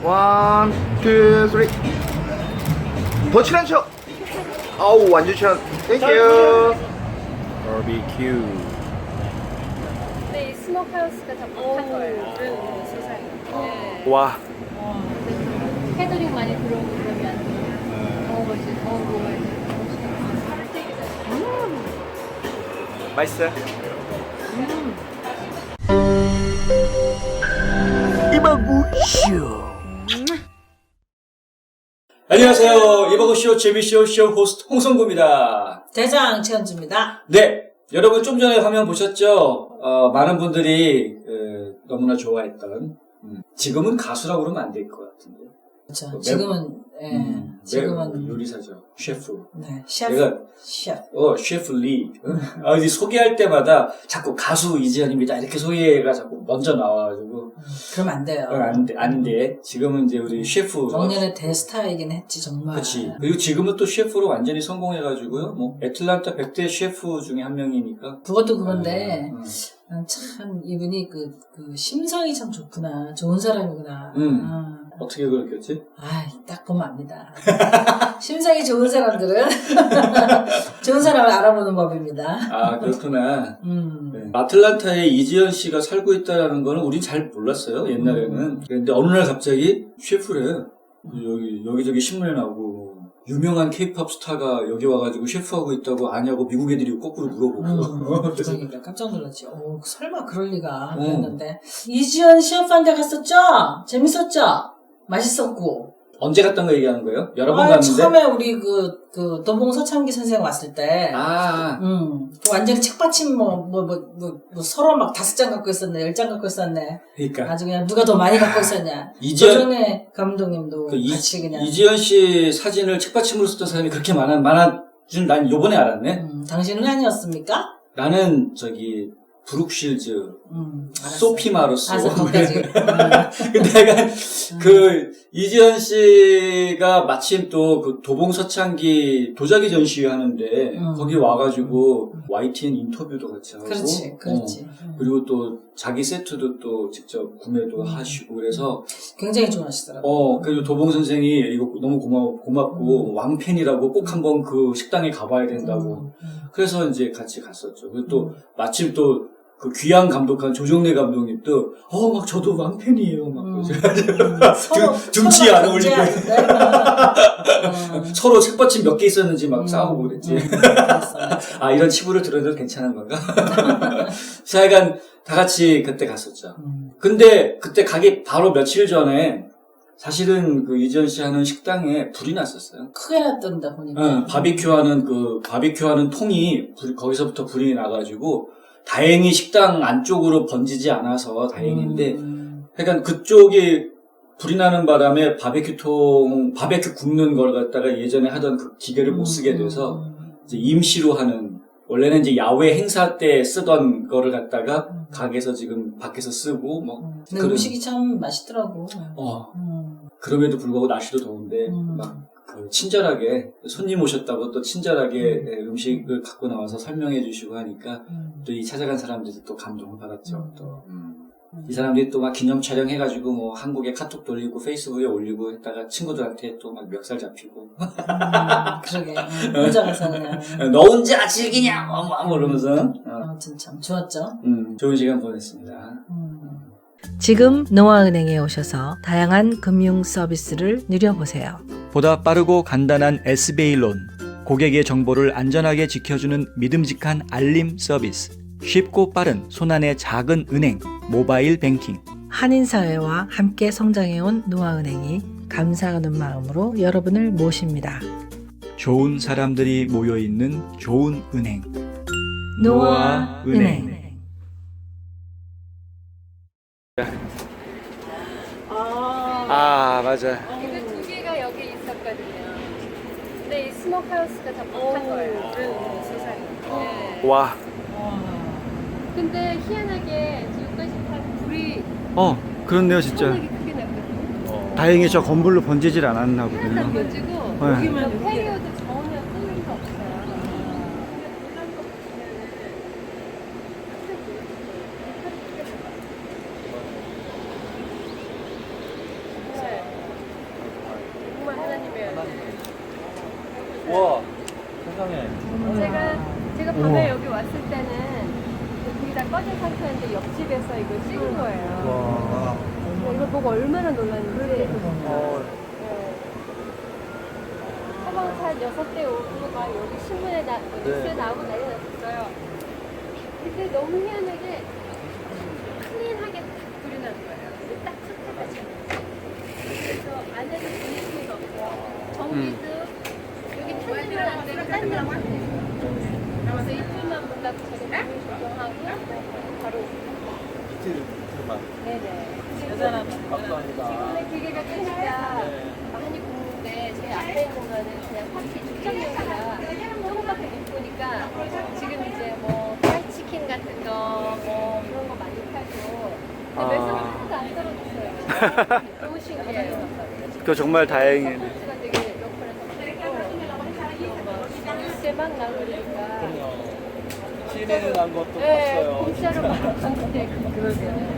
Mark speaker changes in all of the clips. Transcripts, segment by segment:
Speaker 1: 원, 투, 쓰리. 더 친한 척. 아우 완전 친한. 땡큐. 바비큐.
Speaker 2: 근데 이 스모크하우스가 다 못한 거예요. 세상에. 네.
Speaker 1: 와.
Speaker 2: 캐더링 많이 들어오고 그러면 더 먹어야 돼.
Speaker 1: 맛있어요? 이바구쇼.
Speaker 3: 안녕하세요. 이버그쇼 재미쇼 쇼 호스트 홍성구입니다.
Speaker 4: 대장 최현주입니다.
Speaker 3: 네, 여러분 좀 전에 화면 보셨죠? 많은 분들이 너무나 좋아했던 지금은 가수라고 그러면 안 될 것 같은데.
Speaker 4: 그렇죠. 지금은 지금은
Speaker 3: 요리사죠. 셰프.
Speaker 4: 네, 셰프.
Speaker 3: 내가
Speaker 4: 셰프.
Speaker 3: 셰프 리. 이제 소개할 때마다 자꾸 가수 이지연입니다. 이렇게 소개가 자꾸 먼저 나와가지고.
Speaker 4: 그러면 안 돼요.
Speaker 3: 아닌데 지금은 이제 우리 셰프.
Speaker 4: 작년에 대스타이긴 했지 정말.
Speaker 3: 그렇지. 그리고 지금은 또 셰프로 완전히 성공해가지고요. 뭐 애틀란타 100대 셰프 중에 한 명이니까.
Speaker 4: 그것도 그런데 난 참 이분이 그 심성이 참 좋구나. 좋은 사람이구나.
Speaker 3: 어떻게 그렇겠지?
Speaker 4: 딱 보면 압니다. 심성이 좋은 사람들은 좋은 사람을 알아보는 법입니다.
Speaker 3: 아, 그렇구나. 네. 아틀란타에 이지연 씨가 살고 있다는 거는 우린 잘 몰랐어요, 옛날에는. 근데 어느 날 갑자기 셰프래. 여기저기 신문에 나오고, 유명한 케이팝 스타가 여기 와가지고 셰프하고 있다고 아냐고 미국 애들이 거꾸로 물어보고.
Speaker 4: 그러니까 깜짝 놀랐지. 설마 그럴 리가 그랬는데. 이지연 셰프한테 갔었죠? 재밌었죠? 맛있었고.
Speaker 3: 언제 갔던 거 얘기하는 거예요? 여러 번 갔는데?
Speaker 4: 처음에 우리 도봉 서창기 선생 왔을 때. 완전히 책받침 서로 막 5장 갖고 있었네, 10장 갖고 있었네.
Speaker 3: 그러니까.
Speaker 4: 아주 그냥 누가 더 많이 갖고 있었냐. 조정래 감독님도 같이 그냥.
Speaker 3: 이지연 씨 사진을 책받침으로 썼던 사람이 그렇게 많아진 난 요번에 알았네?
Speaker 4: 당신은 아니었습니까?
Speaker 3: 나는 브룩실즈, 소피 마루소.
Speaker 4: 거기까지.
Speaker 3: 근데 약간, 이지연 씨가 마침 또 도봉서창기 도자기 전시회 하는데, 거기 와가지고, YTN 인터뷰도 같이 하고.
Speaker 4: 그렇지.
Speaker 3: 그리고 또, 자기 세트도 또 직접 구매도 하시고, 그래서.
Speaker 4: 굉장히 좋아하시더라고요.
Speaker 3: 그리고 도봉 선생이 이거 너무 고맙고, 왕팬이라고 꼭 한번 그 식당에 가봐야 된다고. 그래서 이제 같이 갔었죠. 그리고 또, 마침 또, 그 귀한 감독한 조정래 감독님도 막 저도 왕팬이에요 막 등치 안 어울리게 서로 책받침 몇 개 있었는지 막 싸우고 그랬지. 이런 치부를 들어도 괜찮은 건가? 하여간 다 같이 그때 갔었죠. 근데 그때 가기 바로 며칠 전에 사실은 그 이지연 씨 하는 식당에 불이 났었어요.
Speaker 4: 크게 났던다 보니까.
Speaker 3: 바비큐하는 통이 거기서부터 불이 나가지고 다행히 식당 안쪽으로 번지지 않아서 다행인데, 그러니까 그쪽이 불이 나는 바람에 바베큐 굽는 걸 갖다가 예전에 하던 그 기계를 못 쓰게 돼서 이제 임시로 하는, 원래는 이제 야외 행사 때 쓰던 거를 갖다가 가게에서 지금 밖에서 쓰고
Speaker 4: 근데 음식이 참 맛있더라고.
Speaker 3: 그럼에도 불구하고 날씨도 더운데 친절하게 손님 오셨다고 또 친절하게 음식을 갖고 나와서 설명해 주시고 하니까 또 이 찾아간 사람들도 또 감동을 받았죠. 이 사람들이 또 막 기념 촬영해가지고 뭐 한국에 카톡 돌리고 페이스북에 올리고 했다가 친구들한테 또 막 멱살 잡히고.
Speaker 4: 그러게. 혼자 가서 그냥.
Speaker 3: 너 혼자 즐기냐? 뭐 이러면서.
Speaker 4: 아무튼 참 좋았죠.
Speaker 3: 좋은 시간 보냈습니다.
Speaker 5: 지금 노아은행에 오셔서 다양한 금융 서비스를 누려보세요.
Speaker 6: 보다 빠르고 간단한 SBA론, 고객의 정보를 안전하게 지켜주는 믿음직한 알림 서비스, 쉽고 빠른 손안의 작은 은행, 모바일 뱅킹.
Speaker 5: 한인사회와 함께 성장해온 노아은행이 감사하는 마음으로 여러분을 모십니다.
Speaker 6: 좋은 사람들이 모여있는 좋은 은행.
Speaker 5: 노아은행.
Speaker 1: 맞아.
Speaker 2: 이거 2개가 여기 있었거든요. 근데 이 스모크하우스가 다 못한 거예요. 세상에. 네.
Speaker 1: 와.
Speaker 2: 근데 희한하게 지금까지 다 불이
Speaker 1: 그렇네요 진짜.
Speaker 2: 희한하게 크게 났거든요.
Speaker 1: 다행히 저 건물로 번지질 않았나
Speaker 2: 하나도
Speaker 1: 보네요.
Speaker 2: 안 번지고
Speaker 1: 네.
Speaker 2: 페리오도 전혀 소리가 없어요. 제가 밤에 여기 왔을 때는 불이 다 꺼진 상태인데 옆집에서 이걸 찍은 거예요. 이거 보고 얼마나 놀랐는지. 네. 소방차 6대 오고 막 여기 신문에 뉴스에 나오고 난리 났었어요. 근데 너무 희한하게 클린하게 딱 불이 난 거예요. 딱 컷해가지고. 그래서 안에도 분위기가 없고 전기도 여기 켜지면 안 되고 딴 데랑 안 돼요. 그래서 이틀만 몰라도 제가 불을 조정하고 바로 네네. 지금의 기계가 크니까 많이 굽는데 제 앞에 있는 거는 그냥 파티 축전용이라 조금밖에 못 보니까 지금 이제 뭐 프라이치킨 같은 거 뭐 그런 거 많이 팔고 근데 매상 하나도 안 떨어졌어요. 너무 신기해요.
Speaker 1: 그 정말 다행이네.
Speaker 2: 가 되게 로컬에서 뉴스에 막 나오니까
Speaker 3: CNN 난 것도
Speaker 2: 네,
Speaker 3: 봤어요.
Speaker 2: 공짜로 막 봤는데 그러게요.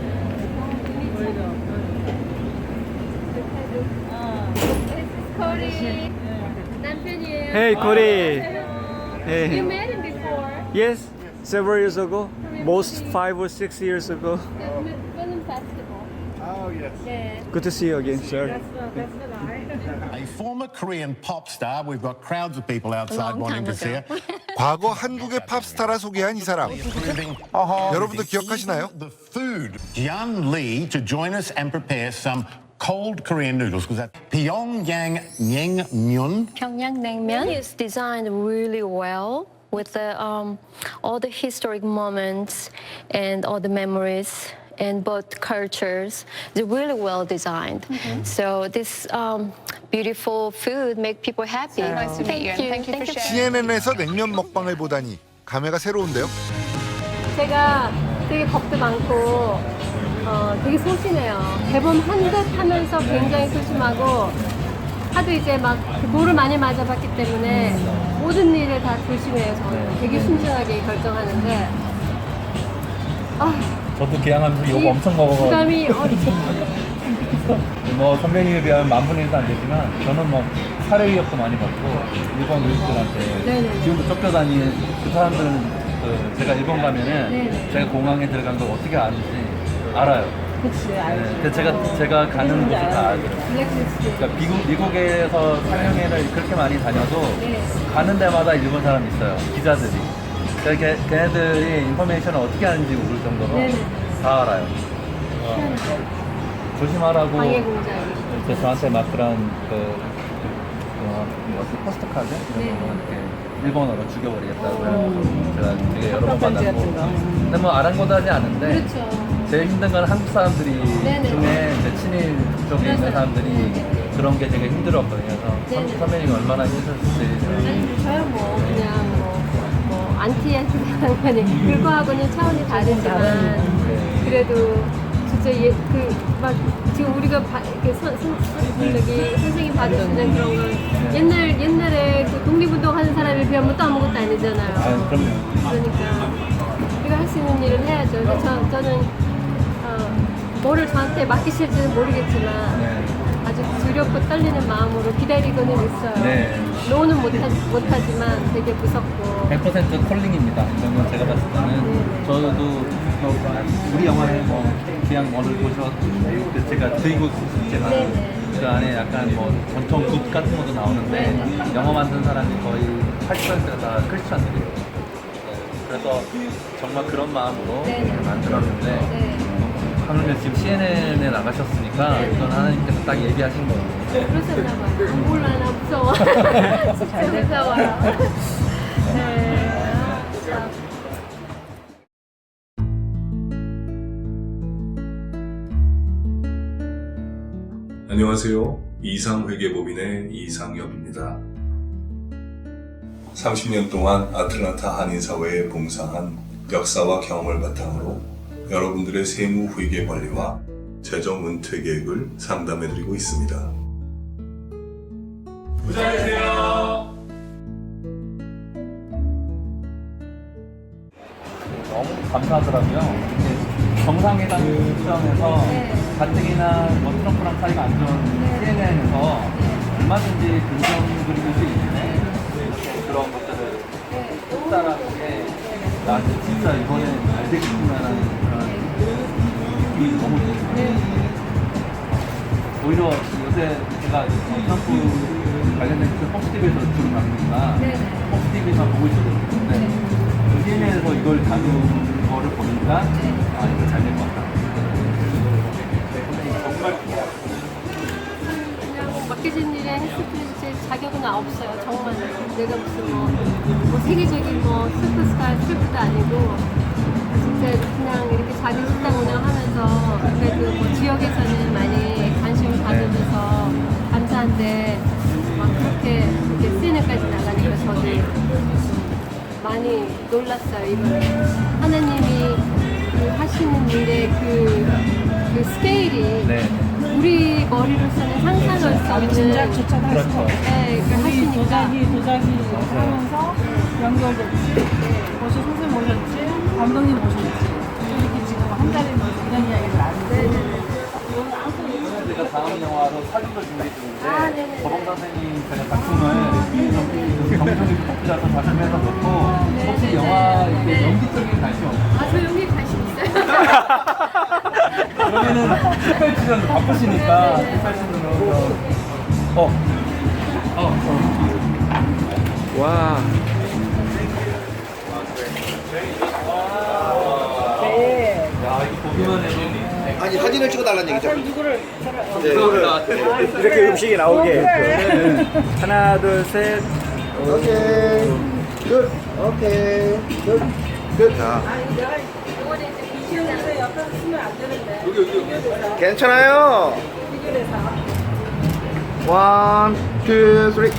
Speaker 2: 코리 남편이에요.
Speaker 1: Hey, Cory.
Speaker 2: You
Speaker 1: Hey.
Speaker 2: met him before.
Speaker 1: Yes, several years ago. Most 5 or 6 years ago.
Speaker 2: The film festival.
Speaker 7: Oh, yes.
Speaker 2: Yeah.
Speaker 1: Good to see you again, sir.
Speaker 7: A former Korean pop star. We've got crowds of people outside wanting to see her.
Speaker 8: 과거 한국의 팝스타라 소개한 이 사람. 여러분도 기억하시나요?
Speaker 7: The food. Jian Lee to join us and prepare some cold Korean noodles. Was that Pyongyang Naengmyeon?
Speaker 9: Pyongyang is designed really well with all the historic moments and all the memories and both cultures. It's really well designed. So this beautiful food make people happy.
Speaker 10: Nice to meet you. And thank you for sharing.
Speaker 8: CNN에서 냉면 먹방을 보다니 감회가 새로운데요.
Speaker 2: 제가 되게 겁도 많고 되게 소심해요. 대본 한 듯 하면서 굉장히 소심하고 하도 이제 막 돌을 많이 맞아봤기 때문에 모든 일을 다 조심해요. 저는 되게 순진하게 결정하는데
Speaker 11: 저도 개항하면서 욕 엄청 먹어가지고
Speaker 2: 부담이
Speaker 11: 뭐 선배님에 비하면 만 분의 1도 안 되지만 저는 뭐 살해 위협도 많이 받고 일본 의식들한테
Speaker 2: 네네네.
Speaker 11: 지금도 쫓겨다니는 그 사람들은 제가 일본 가면은
Speaker 2: 네네.
Speaker 11: 제가 공항에 들어간 걸 어떻게 아는지 알아요.
Speaker 4: 그치, 알지.
Speaker 11: 제가 가는 곳을 다 알죠.
Speaker 2: 블랙리스트.
Speaker 11: 그러니까 미국에서 상영회를 그렇게 많이 다녀도
Speaker 2: 네.
Speaker 11: 가는 데마다 일본 사람이 있어요. 기자들이. 그러니까 걔네들이 인포메이션을 어떻게 하는지 모를 정도로
Speaker 2: 네네.
Speaker 11: 다 알아요. 조심하라고
Speaker 2: 방해 공작이.
Speaker 11: 저한테 막 그런 포스트 카드 이런 거 이렇게 일본어로 죽여버리겠다고 해서 제가 되게 여러 번 받았고 근데 뭐 아랑곳하지 않은데
Speaker 2: 그렇죠.
Speaker 11: 제일 힘든 건 한국 사람들이
Speaker 2: 네네.
Speaker 11: 중에 제 친일 쪽에 있는 사람들이
Speaker 2: 네네.
Speaker 11: 그런 게 되게 힘들었거든요. 그래서
Speaker 2: 네네.
Speaker 11: 선배님이 얼마나 힘드셨을지
Speaker 2: 아니 저야 뭐 그냥 뭐 안티한테 상관이 그거하고는 차원이 다르지만 그래도 진짜 막 지금 우리가 이렇게 저기 선생님 받으시는 그런 건 옛날에 그 독립운동 하는 사람에 비하면 또 아무것도 아니잖아요.
Speaker 11: 그럼요.
Speaker 2: 그러니까 우리가 할 수 있는 일을 해야죠. 근데 저는 뭐를 저한테 맡기실지는 모르겠지만 아주 두렵고 떨리는 마음으로 기다리고는 있어요.
Speaker 11: 네.
Speaker 2: 노는 못하지만 되게 무섭고
Speaker 11: 100% 콜링입니다. 이런 건 제가 봤을 때는 저도 우리 영화에 뭐 그냥 뭐를 보셔 제가 드이국 제가 그 안에 약간 뭐 전통 굿 같은 것도 나오는데 영화 만든 사람이 거의 80%가 다 크리스찬들이에요. 그래서 정말 그런 마음으로 만들었는데 하물며 지금 CNN에 나가셨으니까 이건 하나님께서 딱 얘기하신 거예요.
Speaker 2: 그러셨나 봐요. 몰라 나 무서워. 진짜 무서워요. 네. 참.
Speaker 12: 안녕하세요. 이상회계법인의 이상엽입니다. 30년 동안 아틀란타 한인사회에 봉사한 역사와 경험을 바탕으로 여러분들의 세무 회계 관리와 재정 은퇴 계획을 상담해드리고 있습니다. 부자 되세요.
Speaker 11: 너무 감사하더라고요. 정상회담 시점에서 가뜩이나 뭐 트럼프랑 사이가 안 좋은 CNN에서 얼마든지 긍정 그리고 수 있는데 그런 것들을 햇살하게 나한테 진짜 이번에 잘 되겠구나라는 그런 느낌이 너무 좋아요. 오히려 요새 제가 트럼프 관련된 그 퍽스TV에서 주로 나누니까 퍽스TV만 보고 있었는데 CNN에서 이걸 다룬 거를 보니까 아 이거 잘 될 것 같다. 정말
Speaker 2: 그냥 맡겨진 일에 헬스클래스 자격은 없어요. 정말 내가 무슨 뭐 세계적인 뭐 슈퍼스타 셰프도 아니고 진짜 그냥 이렇게 작은 식당 운영하면서 그래도 뭐 지역에서는 많이 관심을 가져줘서 감사한데 막 그렇게 이렇게 CNN까지 나가니까 저도 많이 놀랐어요. 이번에 하나님이 그 하시는 일의 그 스케일이 우리 머리로서는 상상할 수 없는
Speaker 4: 진짜 조차도 할 수가 없어요.
Speaker 2: 네, 그 하시니까
Speaker 4: 도자기 하면서 연결됐지. 고시 선생님 오셨지. 감독님 오셨지. 이렇게 지금 한 달에 이런 이야기를 나누는데
Speaker 11: 제가 다음 영화로 사진도 준비 중인데 저봉 선생님 제가 작품을 정성이 뽑자서 작품해서 놓고 혹시 영화 이렇게 연기적인 관심 없어요?
Speaker 2: 저 여기 관심 있어요.
Speaker 11: 그러면은 특별 출연도 바쁘시니까 특별 출연으로
Speaker 1: 와.
Speaker 11: 야 이거 보기만 해도
Speaker 13: 아니 사진을 찍어달라는 얘기죠.
Speaker 4: 누구를
Speaker 1: 이렇게 음식이 나오게. 하나, 둘, 셋.
Speaker 13: 오케이. 굿. 오케이. 굿. 굿. 자.
Speaker 2: 이거는 이제 비주얼에서
Speaker 4: 옆에 쓰면 안 되는데.
Speaker 13: 괜찮아요. 원, 투, 쓰리.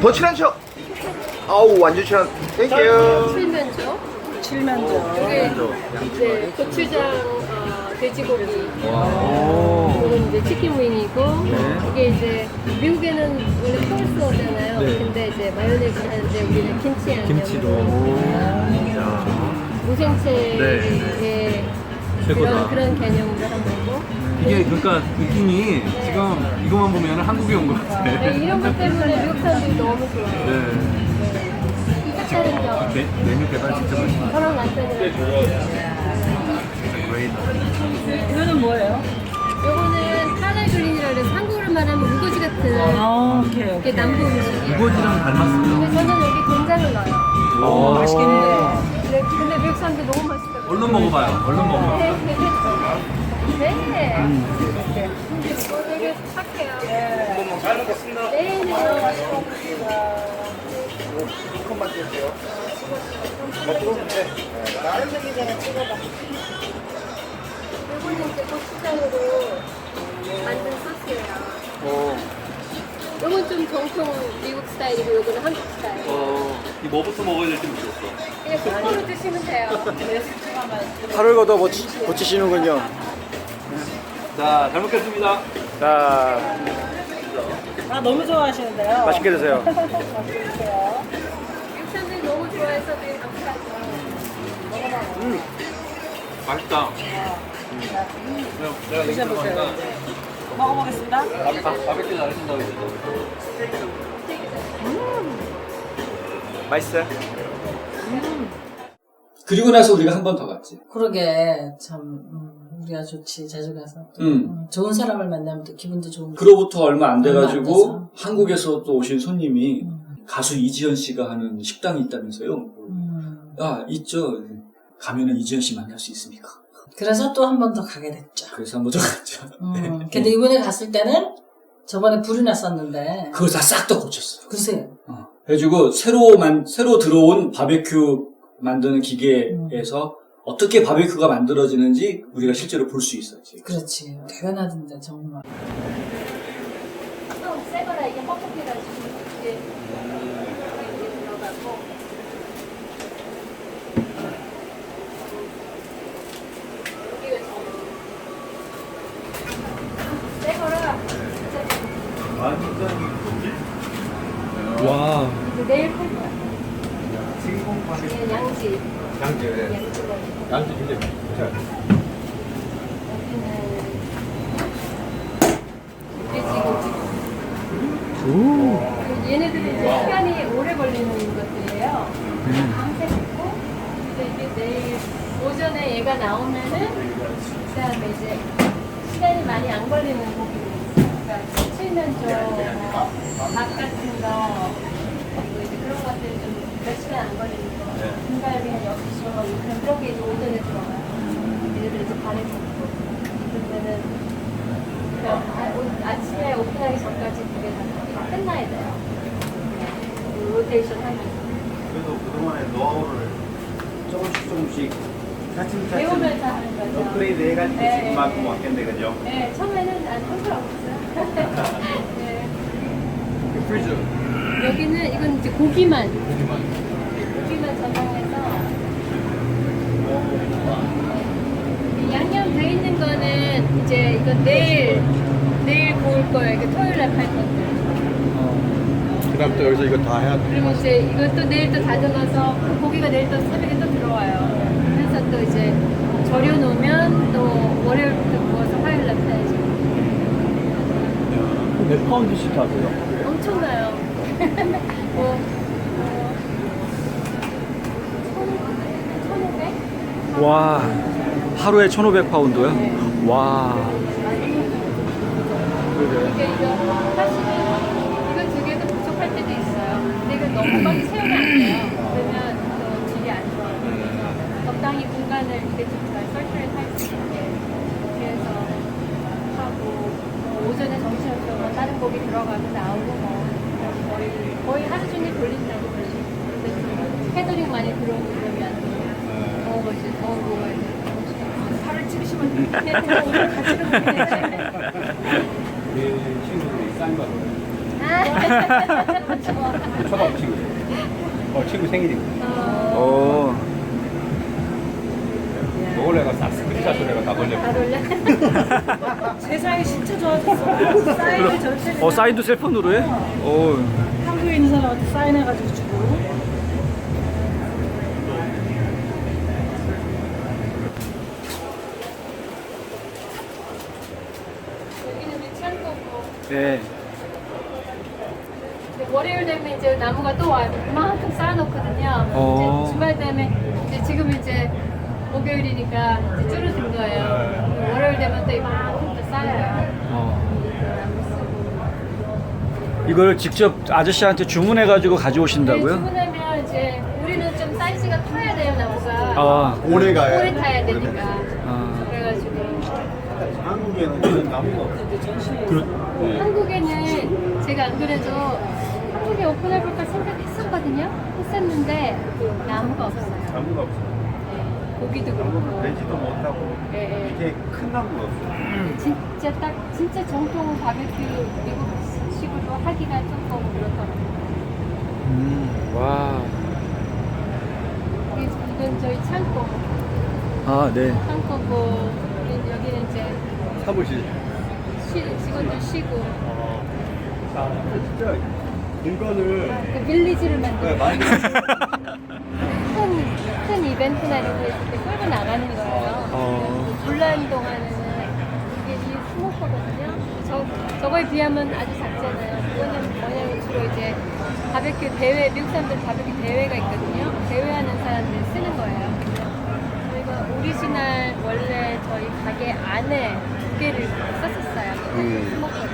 Speaker 13: 더 친한 척. 아우 완전 친한. 땡큐.
Speaker 2: 칠면조. 이게 이제 고추장 돼지고기. 이건 이제 치킨 윙이고 이게 이제 미국에는 원래 콜슬로잖아요. 근데 이제 마요네즈 하는데 우리는 김치 양념.
Speaker 11: 김치도.
Speaker 2: 무생채의 그런 개념으로 한 거고.
Speaker 11: 이게 그러니까 느낌이 지금 이것만 보면 한국에 온 것 같아.
Speaker 2: 네, 이런 것 때문에 미국 사람들이 너무 좋아요.
Speaker 11: 네.
Speaker 2: 다른 점.
Speaker 11: 메뉴 개발 진짜 맛있어.
Speaker 2: 저랑 남편이랑.
Speaker 4: 이거는 뭐예요?
Speaker 2: 요거는 카라그린이라고 해서 한국으로 말하면 우거지 같은
Speaker 4: 오케이.
Speaker 2: 이게 남부 음식이에요.
Speaker 11: 우거지랑 닮았어요.
Speaker 2: 근데 저는 여기 된장을 넣어요.
Speaker 4: 맛있겠네.
Speaker 2: 근데 미국 사람들 너무 맛있다고.
Speaker 11: 얼른 먹어봐요. 얼른 먹어봐요.
Speaker 2: 네. 되게 착해요.
Speaker 13: 잘 먹겠습니다.
Speaker 2: 네.
Speaker 13: 조금만 드세요. 먹고 네.
Speaker 2: 요거는 이제 고추장으로 만든 소스예요. 요건 좀 정통 미국 스타일이고 요거는 한국 스타일.
Speaker 11: 이 뭐부터 먹어야 될지 모르겠어.
Speaker 2: 그냥 국으로 드시면 돼요.
Speaker 1: 팔을 걷어 고치시는군요.
Speaker 11: 자, 잘 먹겠습니다.
Speaker 1: 자,
Speaker 4: 너무 좋아하시는데요.
Speaker 1: 맛있게 드세요.
Speaker 2: 미국 사람들이 너무 좋아해서 되게 감사하죠.
Speaker 11: 맛있다. 내가 얘기 들어보니까
Speaker 4: 먹어보겠습니다.
Speaker 11: 바베큐 잘하신다고 했어.
Speaker 1: 맛있어요?
Speaker 3: 그리고 나서 우리가 한 번 더 갔지.
Speaker 4: 그러게 참 우리가 좋지 자주 가서 또, 좋은 사람을 만나면 또 기분도 좋은.
Speaker 3: 그로부터 얼마 안 돼가지고
Speaker 4: 얼마 안
Speaker 3: 한국에서 또 오신 손님이 가수 이지연 씨가 하는 식당이 있다면서요. 아 있죠. 가면은 이지연 씨 만날 수 있습니까?
Speaker 4: 그래서 또 한 번 더 가게 됐죠.
Speaker 3: 그래서 한 번 더 갔죠.
Speaker 4: 근데 이번에 갔을 때는 저번에 불이 났었는데
Speaker 3: 그거 다 싹 다 고쳤어요.
Speaker 4: 글쎄요.
Speaker 3: 그래가지고 새로 들어온 바베큐 만드는 기계에서 어떻게 바베큐가 만들어지는지 우리가 실제로 볼 수 있어요. 지금.
Speaker 4: 그렇지. 대단하던데 정말.
Speaker 2: 좀 새거라 이게 뻑뻑해가지고 이게 들어가고. 새거라 진짜.
Speaker 11: 와.
Speaker 2: 이제 내일 팔 거야. 양지.
Speaker 11: 양지 굉장히 괜찮아요.
Speaker 2: 돼지고기. 얘네들이 이제 시간이 오래 걸리는 것들이에요. 밤새 걷고, 이제 이게 내일 오전에 얘가 나오면은, 그 다음에 이제 시간이 많이 안 걸리는 고기들이 있어요. 그러니까 칠면조, 밥 같은 거, 그리고 이제 그런 것들이 좀 몇 시간 안 걸리는 거. 등갈비 한 6시 그런 게 이제 오전에 들어가요. 얘네들 이제 밤에 걷고. 그러면은, 아침에 오픈하기 전까지 그게 다 끝나야 돼요. 로테이션 하면서.
Speaker 13: 그래도 그동안의 노하우를 조금씩 차츰차츰
Speaker 2: 배우면서 하는 거죠.
Speaker 13: 업그레이드 해가지고
Speaker 2: 네,
Speaker 13: 지금만큼
Speaker 2: 네.
Speaker 13: 왔겠네, 그죠?
Speaker 2: 네, 처음에는 안 상관없어요. 네.
Speaker 13: 프리즈.
Speaker 2: 여기는 이건 이제 고기만 전당해서 양념 돼 있는 거는 이제 이건 내일 구울 거예요. 이게 토요일 날 팔 건데.
Speaker 13: 그다음 또 여기서 이거 다 해야 돼.
Speaker 2: 그리고 이제 이것도 내일 또 다듬어서 그 고기가 내일 또 새벽에 또 들어와요. 그래서 또 이제 절여놓으면 또 월요일부터 구워서 화요일 날 팔야지.
Speaker 11: 몇 파운드씩 하세요?
Speaker 2: 엄청나요. 뭐, 1,500?
Speaker 1: 와, 하루에 1,500파운드요? 와.
Speaker 2: 이게 이거 사실은 이거 두 개도 부족할 때도 있어요. 근데 이거 너무 막 채우면 안 돼요. 그러면 또 질이 안 좋아요. 그래서 적당히 공간을 이렇게 좀 잘 설치를 할 수 있게 그래서 하고 오전에 점심시간에 다른 고기 들어가고 나오고 뭐 거의 하루 종일 돌린다고 그러죠. 근데 해드링 많이 들어오고 그러면 더 먹어야 돼요. 살을 찌우시면 오늘 같이
Speaker 11: 우리 친구들이 싼 거. 초밥 친구. 친구 생일이고.
Speaker 1: 오.
Speaker 11: 먹을래가 싹 스크린샷으로 내가 다 걸려.
Speaker 4: 세상이 진짜 좋아졌어. 사인을 저렇게.
Speaker 1: 사인도 셀폰으로 해? 오.
Speaker 4: 한국에 있는 사람한테 사인해가지고 주고.
Speaker 2: 여기는 이제 창고고
Speaker 1: 네.
Speaker 2: 월요일 되면 이제 나무가 또 와요. 그만큼 쌓아놓거든요. 이제 주말 되면 이제 지금 이제 목요일이니까 이제 줄어든 거예요. 월요일 되면 또 이만큼 또 쌓여요.
Speaker 1: 이걸 직접 아저씨한테 주문해가지고 가져오신다고요?
Speaker 2: 주문하면 이제 우리는 좀 사이즈가 커야 돼요, 나무가.
Speaker 13: 오래 가야
Speaker 2: 오래 타야 되니까. 그래가지고.
Speaker 13: 한국에는 나무가 없어.
Speaker 2: 한국에는 제가 안 그래도 한국에 오픈해볼까 생각했었거든요. 했었는데 나무가 없어요.
Speaker 13: 나무가 없어.
Speaker 2: 고기도 그렇고.
Speaker 13: 내지도 못하고 이게 큰 나무가 없어.
Speaker 2: 진짜 정통 바베큐 미국식으로 하기가 조금 그렇더라고요.
Speaker 1: 와.
Speaker 2: 이건 저희 창고.
Speaker 1: 아, 네.
Speaker 2: 창고고 여기는 이제
Speaker 13: 사무실.
Speaker 2: 직원들 쉬고.
Speaker 13: 진짜 물건을
Speaker 2: 그 빌리지를 만들고.
Speaker 13: 많이
Speaker 2: 큰 이벤트나 이런 거 있을 때 끌고 나가는 거예요. 불난 동안에는 이게 이 스모커거든요. 저거에 비하면 아주 작잖아요. 이거는 뭐냐면 주로 이제 바베큐 대회, 미국 사람들 바베큐 대회가 있거든요. 대회하는 사람들 쓰는 거예요. 저희가 오리지널 원래 저희 가게 안에 두 개를 썼었어요. 스모커를.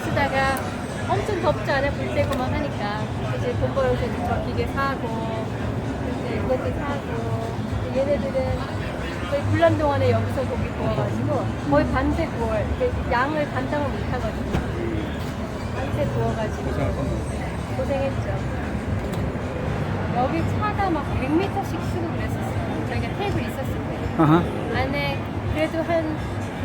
Speaker 2: 쓰다가 엄청 덥지 않아요. 불 떼고만 하니까. 이제 돈 벌어서 저 기계 사고, 이제 이것도 사고, 얘네들은 거의 불난 동안에 여기서 고기 구워가지고 거의 밤새 구워요. 양을 감당을 못 하거든요. 밤새 구워가지고. 고생했죠. 여기 차가 막 100m씩 쓰고 그랬었어요. 저희가 테이블 있었을 때. 안에 그래도 한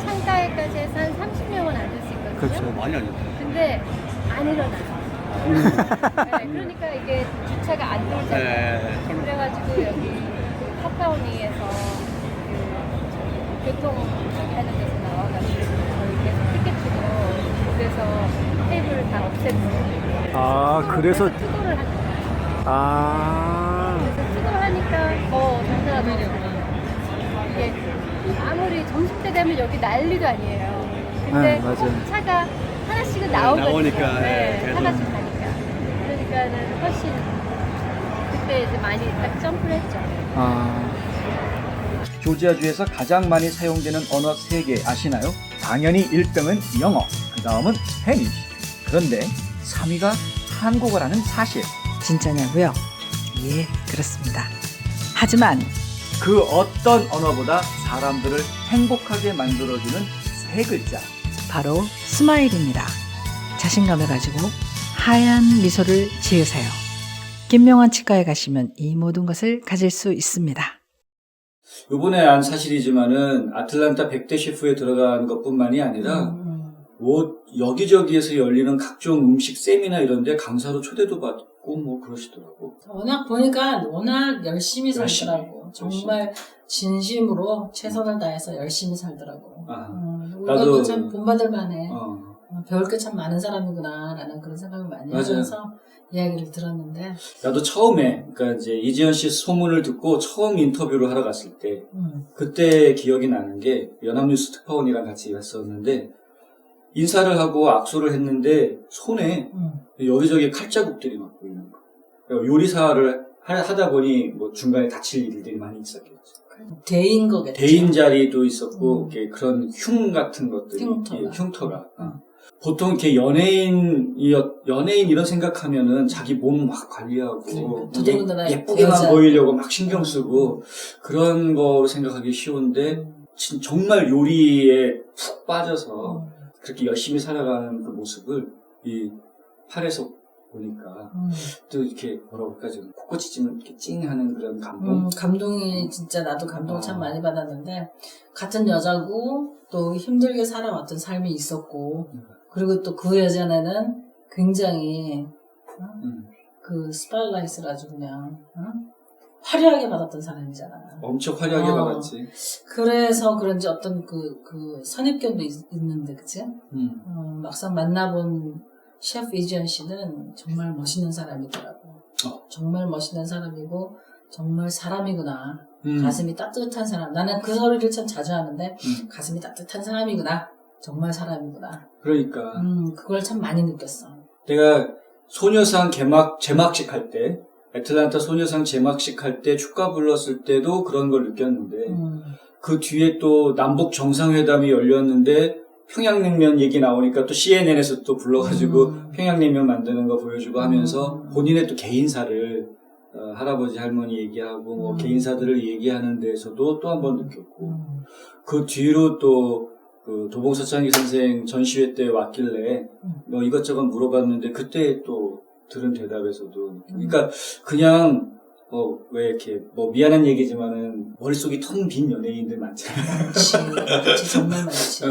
Speaker 2: 창가에까지 해서 한 30명은 앉을 수 있거든요.
Speaker 1: 그렇죠.
Speaker 11: 많이 아니었다.
Speaker 2: 근데 안 일어나요. 네, 그러니까 이게 주차가 안 돌잖아요. 그래가지고 여기 카카오니에서 그 교통 하는 데서 나와가지고 저희 계속 티켓 주고 그래서 테이블을 다 없앴고.
Speaker 1: 그래서.
Speaker 2: 투도를 하는 거예요.
Speaker 1: 그래서
Speaker 2: 투도를 하니까 더 장사가 되더라고요. 이게 아무리 점심때 되면 여기 난리도 아니에요. 근데
Speaker 1: 맞아요.
Speaker 2: 차가 하나씩은 나오거든요.
Speaker 11: 나오니까,
Speaker 2: 네,
Speaker 11: 계속.
Speaker 2: 하나씩 가니까. 저희가는 훨씬 그때 이제 많이 딱 점프를 했죠.
Speaker 6: 조지아주에서 가장 많이 사용되는 언어 3개 아시나요? 당연히 1등은 영어, 그 다음은 스페니쉬. 그런데 3위가 한국어라는 사실.
Speaker 5: 진짜냐고요? 예, 그렇습니다. 하지만
Speaker 6: 그 어떤 언어보다 사람들을 행복하게 만들어주는 3글자.
Speaker 5: 바로 스마일입니다. 자신감을 가지고 하얀 미소를 지으세요. 김명환 치과에 가시면 이 모든 것을 가질 수 있습니다.
Speaker 3: 요번에 안 사실이지만은 아틀란타 100대 셰프에 들어간 것뿐만이 아니라 뭐 여기저기에서 열리는 각종 음식 세미나 이런 데 강사로 초대도 받고 뭐 그러시더라고.
Speaker 4: 워낙 보니까 워낙 열심히 살더라고. 정말 진심으로 최선을 다해서 열심히 살더라고. 우리가 참 본받을 만해. 배울 게 참 많은 사람이구나 라는 그런 생각을 많이 하면서 이야기를 들었는데,
Speaker 3: 나도 처음에 그러니까 이제 이지연 씨 소문을 듣고 처음 인터뷰를 하러 갔을 때 그때 기억이 나는 게 연합뉴스 특파원이랑 같이 갔었는데 인사를 하고 악수를 했는데 손에 여기저기 칼자국들이 막 보이는 거. 그러니까 요리사를 하다 보니 뭐 중간에 다칠 일들이 많이 있었겠죠.
Speaker 4: 대인 거겠죠.
Speaker 3: 대인 자리도 있었고 이렇게 그런 흉 같은 것들이 흉터가. 보통 이렇게 연예인 이런 생각하면은 자기 몸 막 관리하고 예쁘게만 보이려고 막 신경 쓰고 그런 거 생각하기 쉬운데 정말 요리에 푹 빠져서 그렇게 열심히 살아가는 그 모습을 이 팔에서 보니까 또 이렇게 뭐라고 할까 좀 코끝이 좀 이렇게 찡하는 그런 감동.
Speaker 4: 감동이 진짜 나도 감동을 참 많이 받았는데 같은 여자고 또 힘들게 살아왔던 삶이 있었고 그리고 또 그 여자는 굉장히 그 스파일라이트를 아주 그냥 화려하게 받았던 사람이잖아.
Speaker 3: 엄청 화려하게 받았지.
Speaker 4: 그래서 그런지 어떤 그 선입견도 있는데, 그치? 막상 만나본 셰프 이지연 씨는 정말 멋있는 사람이더라고. 정말 멋있는 사람이고, 정말 사람이구나. 가슴이 따뜻한 사람. 나는 그 소리를 참 자주 하는데, 가슴이 따뜻한 사람이구나. 정말 사람이구나.
Speaker 3: 그러니까.
Speaker 4: 그걸 참 많이 느꼈어.
Speaker 3: 내가 소녀상 제막식 할 때, 애틀란타 소녀상 제막식 할 때 축가 불렀을 때도 그런 걸 느꼈는데 그 뒤에 또 남북 정상회담이 열렸는데 평양냉면 얘기 나오니까 또 CNN에서 또 불러가지고 평양냉면 만드는 거 보여주고 하면서 본인의 또 개인사를 할아버지 할머니 얘기하고 뭐 개인사들을 얘기하는 데서도 또 한 번 느꼈고 그 뒤로 또 그 도봉서창기 선생 전시회 때 왔길래 뭐 이것저것 물어봤는데 그때 또 들은 대답에서도 그러니까 그냥 왜 이렇게 뭐 미안한 얘기지만은 머릿속이 텅 빈 연예인들 많잖아요.
Speaker 4: 그렇지 정말 많지.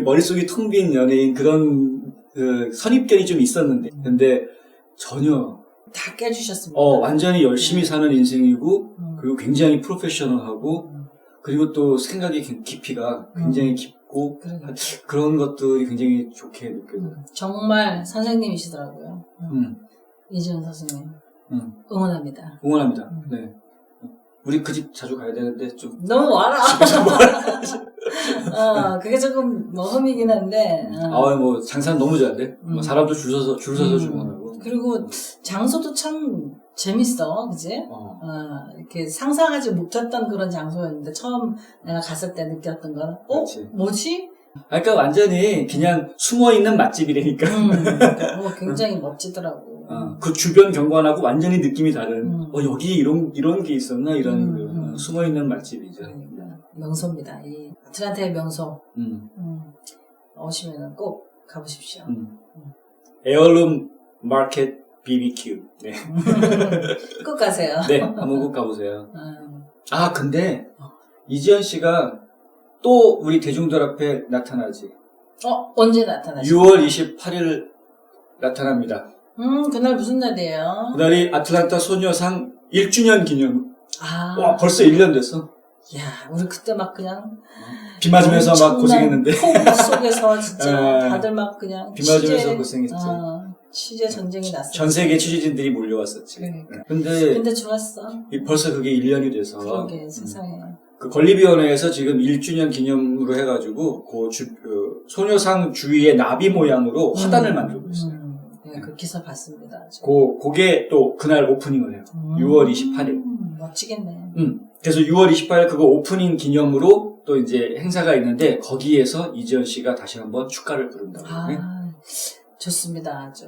Speaker 3: 머릿속이 텅 빈 연예인 그런 그 선입견이 좀 있었는데 근데 전혀
Speaker 4: 다 깨주셨습니다.
Speaker 3: 완전히 열심히 사는 인생이고 그리고 굉장히 프로페셔널하고 그리고 또 생각의 깊이가 굉장히 깊고 그런 것들이 굉장히 좋게 느껴져요.
Speaker 4: 정말 선생님이시더라고요. 이지연 선생님. 응원합니다.
Speaker 3: 응원합니다. 네. 우리 그 집 자주 가야 되는데 좀.
Speaker 4: 너무 와라. 그게 조금 뭐 흠이긴 한데.
Speaker 3: 뭐 장사는 너무 잘돼. 사람도 줄 서서 주문하고.
Speaker 4: 그리고 장소도 참 재밌어, 그지? 이렇게 상상하지 못했던 그런 장소였는데 처음 내가 갔을 때 느꼈던 건, 뭐지?
Speaker 3: 그러니까 완전히 그냥 숨어있는 맛집이라니까.
Speaker 4: 굉장히 멋지더라고.
Speaker 3: 그 주변 경관하고 완전히 느낌이 다른, 여기 이런 게 있었나? 이런 숨어있는 맛집이죠.
Speaker 4: 명소입니다. 이 아틀란타의 명소. 오시면 꼭 가보십시오.
Speaker 3: 에어룸 마켓 BBQ. 네.
Speaker 4: 꼭 가세요.
Speaker 3: 네, 한번 꼭 가보세요. 근데 이지연 씨가 또 우리 대중들 앞에 나타나지.
Speaker 4: 언제 나타나시죠?
Speaker 3: 6월 28일 나타납니다.
Speaker 4: 그날 무슨 날이에요?
Speaker 3: 그날이 아틀란타 소녀상 1주년 기념. 와, 벌써 1년 됐어.
Speaker 4: 야, 우리 그때 막 그냥
Speaker 3: 비 맞으면서 막 고생했는데.
Speaker 4: 폭우 속에서 진짜 다들 막 그냥
Speaker 3: 비 맞으면서 고생했지.
Speaker 4: 취재 전쟁이 났어.
Speaker 3: 전 세계 취재진들이 몰려왔었지.
Speaker 4: 그러니까.
Speaker 3: 근데
Speaker 4: 좋았어.
Speaker 3: 벌써 그게 1년이 돼서.
Speaker 4: 그러게 세상에.
Speaker 3: 그 건립위원회에서 지금 1주년 기념으로 해가지고 소녀상 주위에 나비 모양으로 화단을 만들고 있어요.
Speaker 4: 네, 그 기사 봤습니다.
Speaker 3: 그게 또 그날 오프닝을 해요. 6월 28일.
Speaker 4: 멋지겠네.
Speaker 3: 그래서 6월 28일 그거 오프닝 기념으로 또 이제 행사가 있는데 거기에서 이지연 씨가 다시 한번 축가를 부른다고.
Speaker 4: 좋습니다, 아주.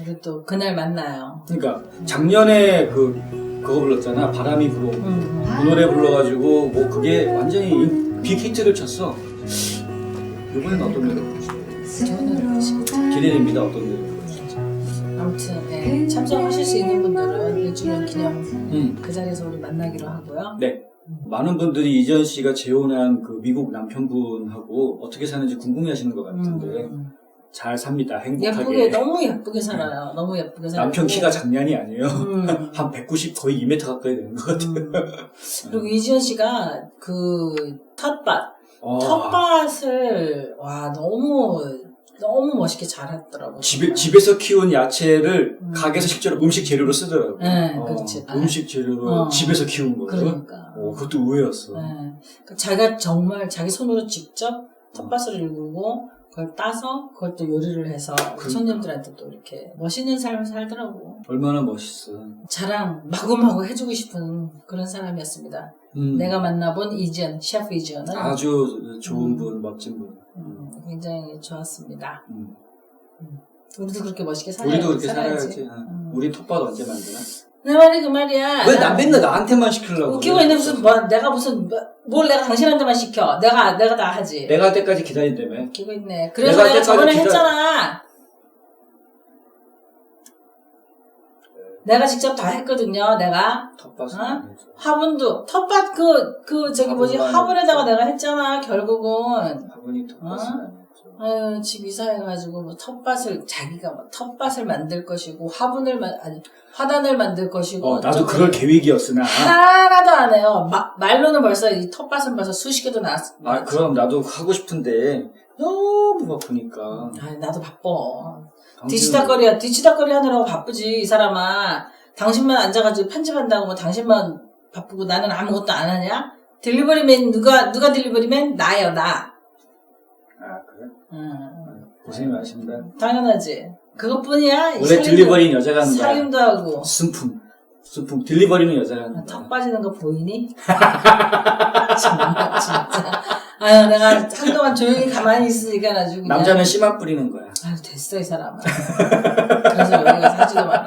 Speaker 4: 우리 또 그날 만나요.
Speaker 3: 그러니까 작년에 그거 불렀잖아. 바람이 불어. 그 노래 불러가지고 뭐 그게 완전히 빅 히트를 쳤어. 이번에는 어떤 노래 부르실지 기대됩니다. 어떤 노래 부르실지.
Speaker 4: 아무튼 네, 참석하실 수 있는 분들은 1주년 기념 그 자리에서 우리 만나기로 하고요.
Speaker 3: 네. 많은 분들이 이지연 씨가 재혼한 그 미국 남편분하고 어떻게 사는지 궁금해하시는 것 같은데 잘 삽니다. 행복하게.
Speaker 4: 너무 예쁘게 살아요. 너무 예쁘게 살아요.
Speaker 3: 남편 키가 장난이 아니에요. 한 190 거의 2m 가까이 되는 것 같아요.
Speaker 4: 그리고 이지연 씨가 그 텃밭을 와 너무 멋있게 잘했더라고요.
Speaker 3: 집에서 키운 야채를 가게에서 실제로 음식 재료로 쓰더라고요.
Speaker 4: 네, 그렇지.
Speaker 3: 음식 재료로 집에서 키운 거예요.
Speaker 4: 그러니까.
Speaker 3: 그것도 의외였어.
Speaker 4: 네. 자기가 정말 자기 손으로 직접 텃밭을 일구고 그걸 따서 그걸 또 요리를 해서 손님들한테 또 이렇게 멋있는 삶을 살더라고.
Speaker 3: 얼마나 멋있어.
Speaker 4: 자랑 마구마구 해주고 싶은 그런 사람이었습니다. 내가 만나본 이지연, 셰프 이지연은
Speaker 3: 아주 좋은 분, 멋진 분.
Speaker 4: 굉장히 좋았습니다. 우리도 그렇게 멋있게
Speaker 3: 우리도 그렇게 살아야지. 우리 텃밭 언제 만드나?
Speaker 4: 내 말이 그 말이야.
Speaker 3: 왜 난 맨날 나한테만 시키려고?
Speaker 4: 웃기고 있는 뭘 내가 당신한테만 시켜. 내가 다 하지.
Speaker 3: 내가 할 때까지 기다린다며.
Speaker 4: 웃기고 있네. 그래서 내가 저번에 했잖아. 내가 직접 다 했거든요. 내가 화분도 텃밭 화분에다가 내가 했잖아. 결국은
Speaker 3: 화분이 텃밭이
Speaker 4: 아유, 집 이사해가지고 뭐 자기가 텃밭을 만들 것이고 화단을 만들 것이고.
Speaker 3: 나도 그럴 계획이었으나
Speaker 4: 하나도 안 해요. 말로는 벌써 이 텃밭은 벌써 수십 개도 나왔어.
Speaker 3: 그럼 나도 하고 싶은데 너무 바쁘니까.
Speaker 4: 나도 바빠. 뒤치다거리 하느라고 바쁘지 이 사람아. 당신만 앉아가지고 편집한다고 뭐 당신만 바쁘고 나는 아무것도 안 하냐? 딜리버리맨 누가 딜리버리맨? 나예요, 나.
Speaker 3: 그래? 고생이 많으십니다.
Speaker 4: 당연하지. 그것뿐이야.
Speaker 3: 원래 딜리버리는 여자가 하는 거야.
Speaker 4: 살림도 하고.
Speaker 3: 순품. 딜리버리는 여자가 하는 거야.
Speaker 4: 턱 빠지는 거 보이니? 정말 진짜. 아유, 내가 한동안 조용히 가만히 있으니까 아주 그냥.
Speaker 3: 남자는 씨만 뿌리는 거야.
Speaker 4: 아유, 됐어, 이 사람아. 그래서 여기가 사지도 마라.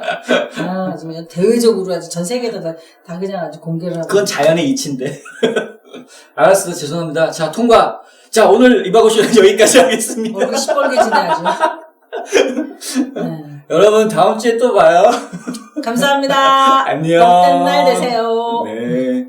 Speaker 4: 아주 그냥 대외적으로 아주 전 세계에다 다 그냥 아주 공개를 하고.
Speaker 3: 그건 자연의 이치인데. 알았어, 죄송합니다. 자, 통과. 자, 오늘 이박오 씨는 여기까지 하겠습니다.
Speaker 4: 얼굴 시뻘개지네, 아주. 네.
Speaker 3: 여러분, 다음 주에 또 봐요.
Speaker 4: 감사합니다.
Speaker 3: 안녕.
Speaker 4: 복된 날 되세요.
Speaker 3: 네.